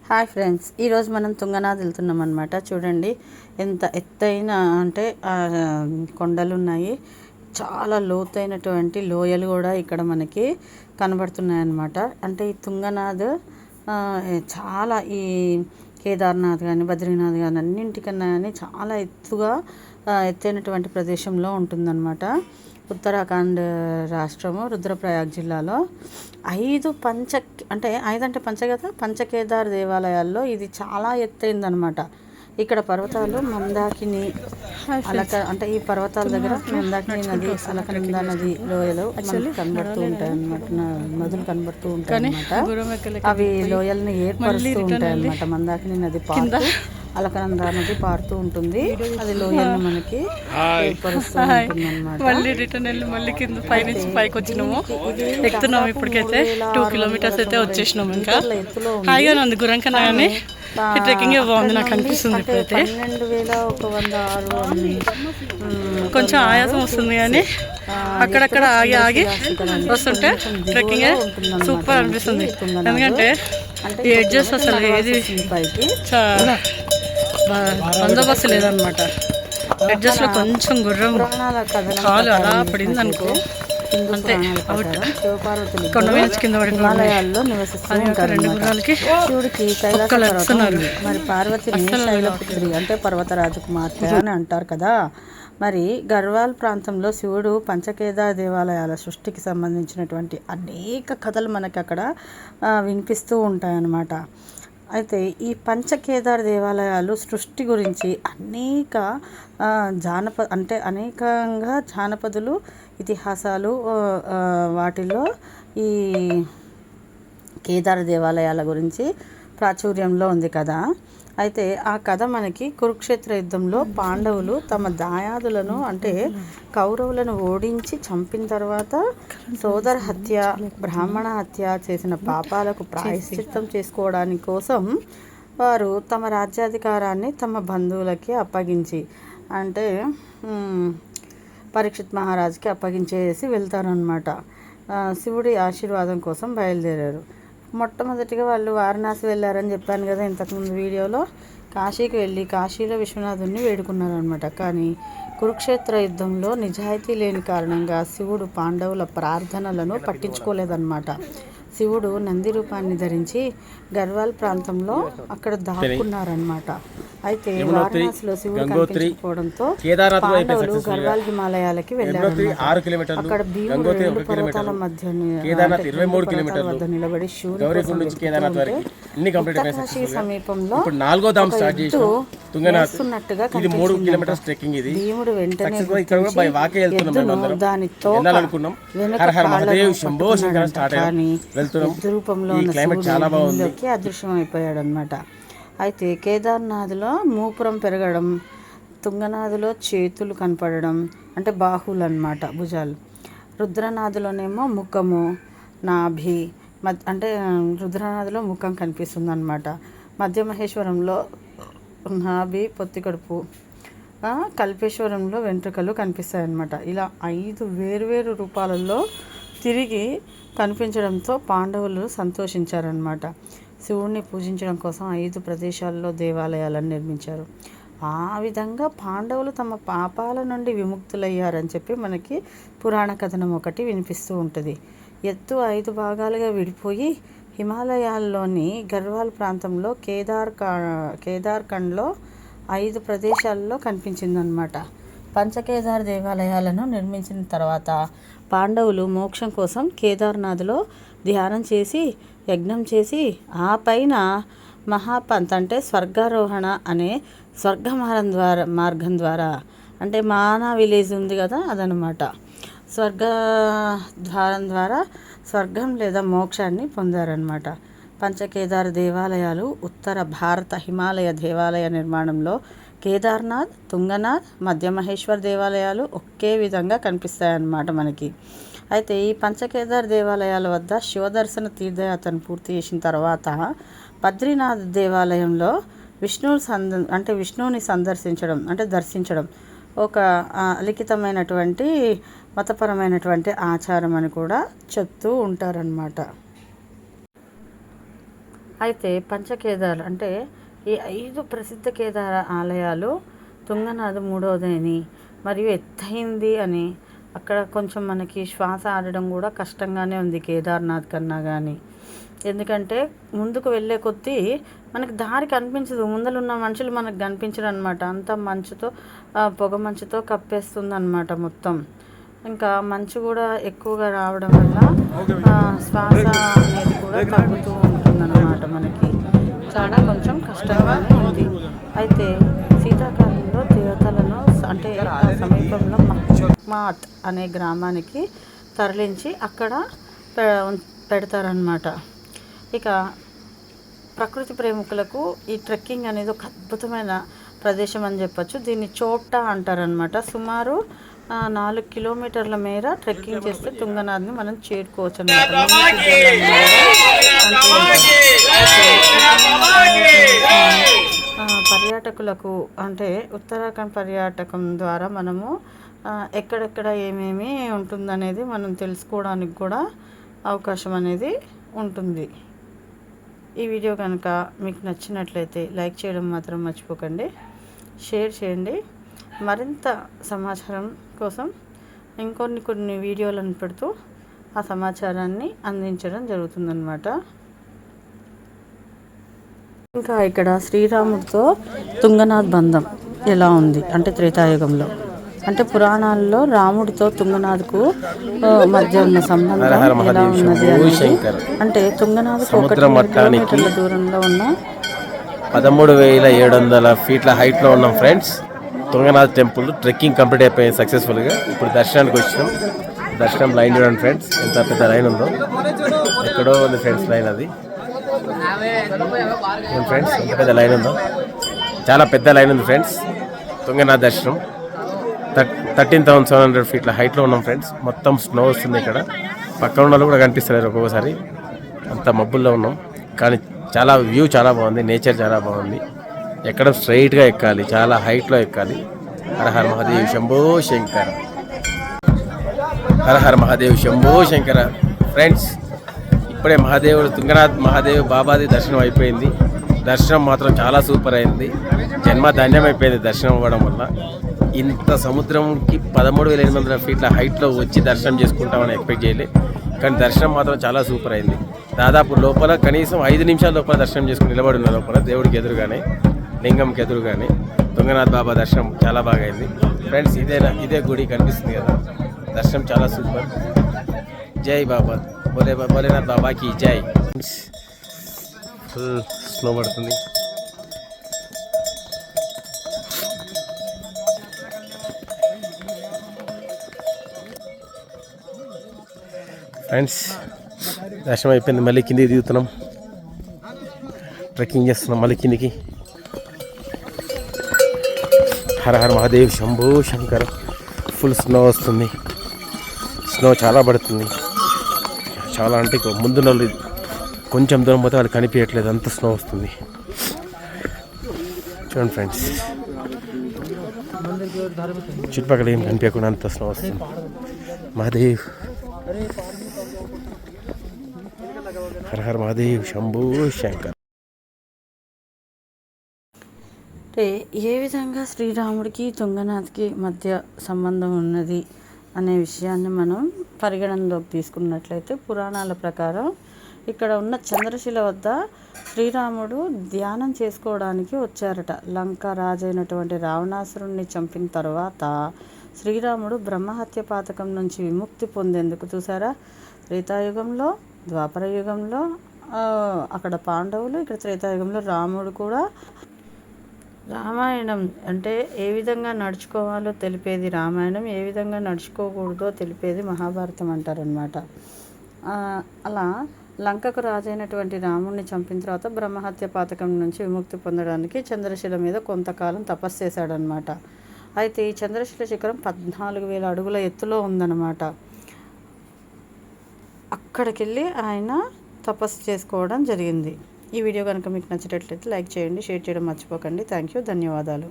Hi friends, ఈరోజు మనం తుంగనాథ్ వెళ్తున్నాం అనమాట. చూడండి ఎంత ఎత్తైన అంటే కొండలు ఉన్నాయి. చాలా లోతైనటువంటి లోయలు కూడా ఇక్కడ మనకి కనబడుతున్నాయి అన్నమాట. అంటే ఈ తుంగనాథ్ చాలా ఈ కేదార్నాథ్ కానీ బద్రీనాథ్ కానీ అన్నింటికన్నా కానీ చాలా ఎత్తైనటువంటి ప్రదేశంలో ఉంటుందన్నమాట. ఉత్తరాఖండ్ రాష్ట్రము రుద్రప్రయాగ్ జిల్లాలో 5 అంటే పంచ కదా పంచకేదార్ దేవాలయాల్లో ఇది చాలా ఎత్తైందనమాట. ఇక్కడ పర్వతాలు మందాకిని అంటే ఈ పర్వతాల దగ్గర మందాకిని నది, అలకనంద నది లోయలు మనకి కనబడుతూ ఉంటాయి అన్నమాట. నదులు కనబడుతూ ఉంటాయి అన్నమాట. అవి లోయల్ని ఏర్పరుస్తూ ఉంటాయి అన్నమాట. మందాకిని నది పారుతూ అలకనంద నది పారుతూ ఉంటుంది. అది లోయల్ని మనకి ఏర్పరుస్తూ ఉంటుంది అన్నమాట. మళ్ళీ రిటర్న్ వెళ్ళి మళ్ళీ కింద పైకి వచ్చినాము, ఎక్కుతున్నాము. ఇప్పటికైతే 2 కిలోమీటర్స్ అయితే వచ్చేసినాము. ఇంకా హాయిగా ఉంది గుర్రం కన్నా కానీ ట్రెక్కింగ్ బాగుంది నాకు అనిపిస్తుంది. ఇప్పుడైతే 12,106 కొంచెం ఆయాసం వస్తుంది కానీ అక్కడక్కడ ఆగి వస్తుంటే ట్రెక్కింగ్ సూపర్ అనిపిస్తుంది. ఎందుకంటే ఈ ఎడ్జెస్ అసలు ఏది బందోబస్తు లేదనమాట. ఎడ్జెస్ట్లో కొంచెం గుర్రం కాలు అలా పడింది అనుకో, అంతే అవుట్. కొండ మీద కింద పడిన హిమాలయాల్లో నివసిస్తూ శివుడికి కైలాస పర్వతం ఉంది. మరి పార్వతిని శైలపుత్రి అంటే పర్వత రాజకుమార్తె అని అంటారు కదా. మరి గర్వాల్ ప్రాంతంలో శివుడు పంచకేదార్ దేవాలయాల సృష్టికి సంబంధించినటువంటి అనేక కథలు మనకి అక్కడ వినిపిస్తూ ఉంటాయన్నమాట. అయితే ఈ పంచకేదార్ దేవాలయాలు సృష్టి గురించి అనేకంగా జానపదులు ఇతిహాసాలు వాటిలో ఈ కేదార్ దేవాలయాల గురించి ప్రాచుర్యంలో ఉంది కదా. అయితే ఆ కథ మనకి కురుక్షేత్ర యుద్ధంలో పాండవులు తమ దాయాదులను అంటే కౌరవులను ఓడించి చంపిన తర్వాత సోదర హత్య, బ్రాహ్మణ హత్య చేసిన పాపాలకు ప్రాయశ్చిత్తం చేసుకోవడానికి కోసం వారు తమ రాజ్యాధికారాన్ని తమ బంధువులకి అప్పగించి అంటే పరీక్షిత్ మహారాజుకి అప్పగించేసి వెళ్తారనమాట. శివుడి ఆశీర్వాదం కోసం బయలుదేరారు. మొట్టమొదటిగా వాళ్ళు వారణాసి వెళ్ళారని చెప్పాను కదా ఇంతకుముందు వీడియోలో. కాశీకి వెళ్ళి కాశీలో విశ్వనాథుని వేడుకున్నారనమాట. కానీ కురుక్షేత్ర యుద్ధంలో నిజాయితీ లేని కారణంగా శివుడు పాండవుల ప్రార్థనలను పట్టించుకోలేదన్నమాట. శివుడు నంది రూపాన్ని ధరించి గర్వాల్ ప్రాంతంలో అక్కడ దాక్కున్నారనమాట. అయితే వారణాసిలో శివుడు కనిపించకపోవడంతో పాండవులు గర్వాల్ హిమాలయాలకి వెళ్ళారు. అక్కడ భీముడు 2 పర్వతాల మధ్య వద్ద నిలబడి కాశీ సమీపంలో వేస్తున్నట్టుగా భీముడు వెంటనే దానితో రూపంలో అదృశ్యమైపోయాడు అనమాట. అయితే కేదార్నాథ్లో మూపురం పెరగడం, తుంగనాథ్లో చేతులు కనపడడం అంటే బాహువులు అన్నమాట, భుజాలు. రుద్రనాథ్లోనేమో ముఖము, నాభి అంటే రుద్రనాథ్లో ముఖం కనిపిస్తుంది అనమాట. మధ్య మహేశ్వరంలో నాభి, పొత్తి కడుపు, కల్పేశ్వరంలో వెంట్రుకలు కనిపిస్తాయి అన్నమాట. ఇలా 5 వేర్వేరు రూపాలలో తిరిగి కనిపించడంతో పాండవులు సంతోషించారన్నమాట. శివుడిని పూజించడం కోసం 5 ప్రదేశాల్లో దేవాలయాలను నిర్మించారు. ఆ విధంగా పాండవులు తమ పాపాల నుండి విముక్తులయ్యారని చెప్పి మనకి పురాణ కథనం ఒకటి వినిపిస్తూ ఉంటుంది. ఎత్తు 5 భాగాలుగా విడిపోయి హిమాలయాల్లోని గర్వాల్ ప్రాంతంలో కేదార్ఖండ్లో 5 ప్రదేశాల్లో కనిపించిందనమాట. పంచకేదార్ దేవాలయాలను నిర్మించిన తర్వాత పాండవులు మోక్షం కోసం కేదార్నాథ్లో ధ్యానం చేసి యజ్ఞం చేసి ఆ పైన మహాపంత్ అంటే స్వర్గారోహణ అనే మార్గం ద్వారా అంటే మానా విలేజ్ ఉంది కదా అదనమాట, స్వర్గద్వారం ద్వారా స్వర్గం లేదా మోక్షాన్ని పొందారనమాట. పంచకేదార్ దేవాలయాలు ఉత్తర భారత హిమాలయ దేవాలయ నిర్మాణంలో కేదార్నాథ్, తుంగనాథ్, మధ్యమహేశ్వర్ దేవాలయాలు ఒకే విధంగా కనిపిస్తాయన్నమాట మనకి. అయితే ఈ పంచకేదార్ దేవాలయాల వద్ద శివదర్శన తీర్థయాత్రను పూర్తి చేసిన తర్వాత బద్రీనాథ్ దేవాలయంలో విష్ణువుని దర్శించడం ఒక అలిఖితమైనటువంటి మతపరమైనటువంటి ఆచారం అని కూడా చెప్తూ ఉంటారన్నమాట. అయితే పంచకేదార్ అంటే ఈ 5 ప్రసిద్ధ కేదార ఆలయాలు తుంగనాథ్ మూడవదని మరియు ఎత్తైంది అని, అక్కడ కొంచెం మనకి శ్వాస ఆడడం కూడా కష్టంగానే ఉంది కేదార్నాథ్ కన్నా కానీ. ఎందుకంటే ముందుకు వెళ్ళే కొద్దీ మనకి దారి కనిపించదు, ముందలున్న మనుషులు మనకు కనిపించరు అనమాట. అంతా మంచుతో పొగ మంచుతో కప్పేస్తుంది అనమాట మొత్తం. ఇంకా మంచు కూడా ఎక్కువగా రావడం వల్ల శ్వాస అనేది కూడా తగ్గుతూ ఉంటుందన్నమాట. మనకి చాలా కొంచెం కష్టంగానే ఉంది. అయితే శీతాకాలంలో దేవతలను అంటే సమీపంలో మక్మాట్ అనే గ్రామానికి తరలించి అక్కడ పెడతారనమాట. ఇక ప్రకృతి ప్రేమికులకు ఈ ట్రెక్కింగ్ అనేది ఒక అద్భుతమైన ప్రదేశం అని చెప్పొచ్చు. దీన్ని చోప్టా అంటారనమాట. సుమారు 4 కిలోమీటర్ల మేర ట్రెక్కింగ్ చేస్తే తుంగనాథ్ని మనం చేరుకోవచ్చు అనమాట. పర్యాటకులకు అంటే ఉత్తరాఖండ్ పర్యాటకం ద్వారా మనము ఎక్కడెక్కడ ఏమేమి ఉంటుందనేది మనం తెలుసుకోవడానికి కూడా అవకాశం అనేది ఉంటుంది. ఈ వీడియో కనుక మీకు నచ్చినట్లయితే లైక్ చేయడం మాత్రం మర్చిపోకండి, షేర్ చేయండి. మరింత సమాచారం కోసం కొన్ని వీడియోలను పెడుతూ ఆ సమాచారాన్ని అందించడం జరుగుతుందన్నమాట. ఇంకా ఇక్కడ శ్రీరాముడితో తుంగనాథ్ బంధం ఎలా ఉంది అంటే త్రేతాయుగంలో, అంటే పురాణాల్లో రాముడితో తుంగనాథ్కు మధ్య ఉన్న సంబంధం ఎలా ఉన్నది అనేది, అంటే తుంగనాథ్ 1 కిలోమీటర్ల దూరంలో ఉన్న 13,700 ఫీట్ల హైట్లో ఉన్నాం friends. Tungnath temple trekking complete అయిపోయింది సక్సెస్ఫుల్గా. ఇప్పుడు దర్శనానికి వచ్చినాం. దర్శనం లైన్ చూడండి ఫ్రెండ్స్, ఎంత పెద్ద లైన్ ఉందో. ఎక్కడో ఉంది ఫ్రెండ్స్ లైన్, అది ఫ్రెండ్స్ ఎంత పెద్ద లైన్ ఉందో, చాలా పెద్ద లైన్ ఉంది ఫ్రెండ్స్. తుంగనాథ్ దర్శనం 13,700 ఫీట్ల హైట్లో ఉన్నాం ఫ్రెండ్స్. మొత్తం స్నో వస్తుంది ఇక్కడ, పక్కన ఉన్న కూడా కనిపిస్తలేరు ఒక్కొక్కసారి, అంత మబ్బుల్లో ఉన్నాం. కానీ చాలా వ్యూ చాలా బాగుంది, నేచర్ చాలా బాగుంది. ఎక్కడ స్ట్రైట్గా ఎక్కాలి, చాలా హైట్లో ఎక్కాలి. హర హర మహాదేవ్ శంభో శంకర, హర హర మహాదేవ్ శంభో శంకర. ఫ్రెండ్స్ ఇప్పుడే మహాదేవుడు తుంగనాథ్ మహాదేవ్ బాబాది దర్శనం అయిపోయింది. దర్శనం మాత్రం చాలా సూపర్ అయింది. జన్మ ధన్యం అయిపోయింది దర్శనం అవ్వడం వల్ల. ఇంత సముద్రంకి 13,800 ఫీట్ల హైట్లో వచ్చి దర్శనం చేసుకుంటామని ఎక్స్పెక్ట్ చేయలేదు, కానీ దర్శనం మాత్రం చాలా సూపర్ అయింది. దాదాపు లోపల కనీసం 5 నిమిషాల లోపల దర్శనం చేసుకుని నిలబడి ఉన్న లోపల దేవుడికి ఎదురుగానే, లింగంకి ఎదురుగానే తుంగనాథ్ బాబా దర్శనం చాలా బాగా అయింది ఫ్రెండ్స్. ఇదే గుడి కనిపిస్తుంది కదా, దర్శనం చాలా సూపర్. జై బాబా, భోలేనాథ్ బాబాకి జై. ఫుల్ స్నో పడుతుంది. ఫ్రెండ్స్ దర్శనం అయిపోయింది, మళ్ళీ కిందికి దిగుతున్నాం, ట్రెక్కింగ్ చేస్తున్నాం మళ్ళీ కిందికి. హర హర మహాదేవ్ శంభో శంకర్. ఫుల్ స్నో వస్తుంది, స్నో చాలా పడుతుంది, చాలా అంటే ముందున్న కొంచెం దూరం పోతే వాళ్ళు కనిపించట్లేదు, అంత స్నో వస్తుంది. చూడండి ఫ్రెండ్స్, చుట్టుపక్కల ఏం కనిపించకుండా అంత స్నో వస్తుంది. మహాదేవ్ హర హర మహాదేవ్ శంభో శంకర్. అంటే ఏ విధంగా శ్రీరాముడికి తుంగనాథ్కి మధ్య సంబంధం ఉన్నది అనే విషయాన్ని మనం పరిగణనలోకి తీసుకున్నట్లయితే, పురాణాల ప్రకారం ఇక్కడ ఉన్న చంద్రశిల వద్ద శ్రీరాముడు ధ్యానం చేసుకోవడానికి వచ్చారట. లంక రాజైనటువంటి రావణాసురుణ్ణి చంపిన తర్వాత శ్రీరాముడు బ్రహ్మహత్య పాతకం నుంచి విముక్తి పొందేందుకు, చూసారా, త్రేతాయుగంలో, ద్వాపర యుగంలో అక్కడ పాండవులు, ఇక్కడ త్రేతాయుగంలో రాముడు కూడా. రామాయణం అంటే ఏ విధంగా నడుచుకోవాలో తెలిపేది రామాయణం, ఏ విధంగా నడుచుకోకూడదో తెలిపేది మహాభారతం అంటారనమాట. అలా లంకకు రాజైనటువంటి రాముడిని చంపిన తర్వాత బ్రహ్మహత్య పాతకం నుంచి విముక్తి పొందడానికి చంద్రశిల మీద కొంతకాలం తపస్సు చేశాడనమాట. అయితే ఈ చంద్రశిల శిఖరం 14,000 అడుగుల ఎత్తులో ఉందన్నమాట. అక్కడికి వెళ్ళి ఆయన తపస్సు చేసుకోవడం జరిగింది. ఈ వీడియో కనుక మీకు నచ్చినట్లయితే లైక్ చేయండి, షేర్ చేయడం మర్చిపోకండి. థ్యాంక్ యూ, ధన్యవాదాలు.